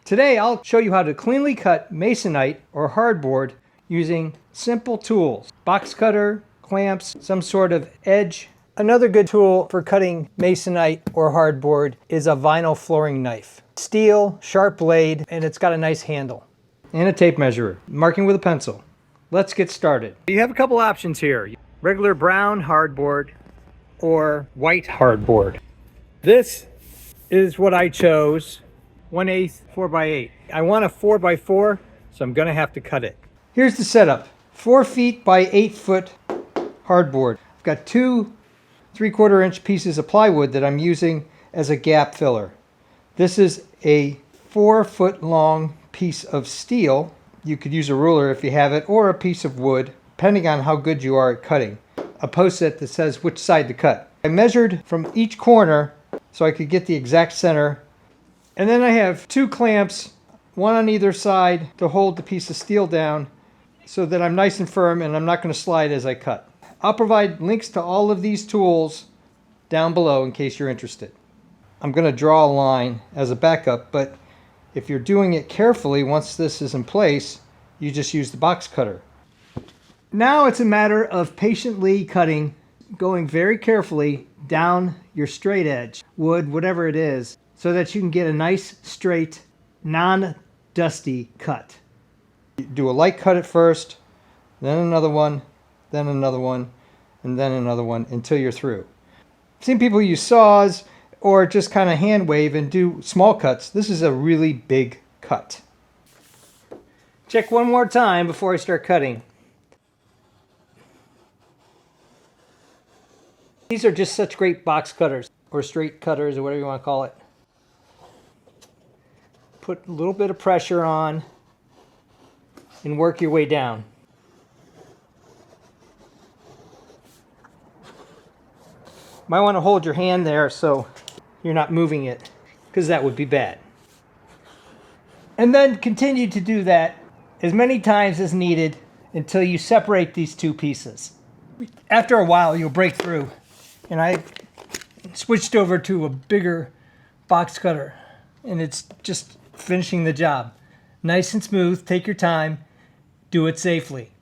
Today I'll show you how to cleanly cut masonite or hardboard using simple tools. Box cutter, clamps, some sort of edge. Another good tool for cutting masonite or hardboard is a vinyl flooring knife. Steel, sharp blade, and it's got a nice handle. And a tape measure, marking with a pencil. Let's get started. You have a couple options here. Regular brown hardboard or white hardboard. This is what I chose. 1/8 4x8. I want a 4x4, so I'm gonna have to cut it. Here's the setup. 4 feet by 8 foot hardboard. I've got 2 3/4 inch pieces of plywood that I'm using as a gap filler. This is a 4 foot long piece of steel. You could use a ruler if you have it, or a piece of wood, depending on how good you are at cutting. A post-it that says which side to cut. I measured from each corner so I could get the exact center. And then I have 2 clamps, one on either side, to hold the piece of steel down so that I'm nice and firm and I'm not going to slide as I cut. I'll provide links to all of these tools down below in case you're interested. I'm going to draw a line as a backup, but if you're doing it carefully, once this is in place, you just use the box cutter. Now it's a matter of patiently cutting, going very carefully down your straight edge, wood, whatever it is, so that you can get a nice, straight, non-dusty cut. Do a light cut at first, then another one, then another one, and then another one until you're through. I've seen people use saws or just kind of hand wave and do small cuts. This is a really big cut. Check one more time before I start cutting. These are just such great box cutters or straight cutters or whatever you want to call it. Put a little bit of pressure on and work your way down. Might want to hold your hand there so you're not moving it, because that would be bad. And then continue to do that as many times as needed until you separate these 2 pieces. After a while you'll break through, and I switched over to a bigger box cutter and it's just finishing the job. Nice and smooth, take your time, do it safely.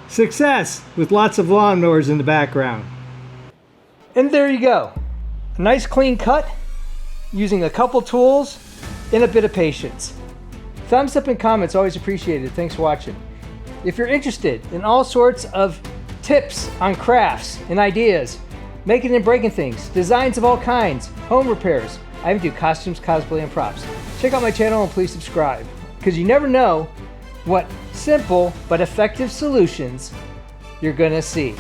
Success, with lots of lawnmowers in the background. And there you go. A nice clean cut using a couple tools and a bit of patience. Thumbs up and comments, always appreciated. Thanks for watching. If you're interested in all sorts of tips on crafts and ideas, making and breaking things, designs of all kinds, home repairs, I even do costumes, cosplay, and props. Check out my channel and please subscribe, because you never know what simple but effective solutions you're gonna see.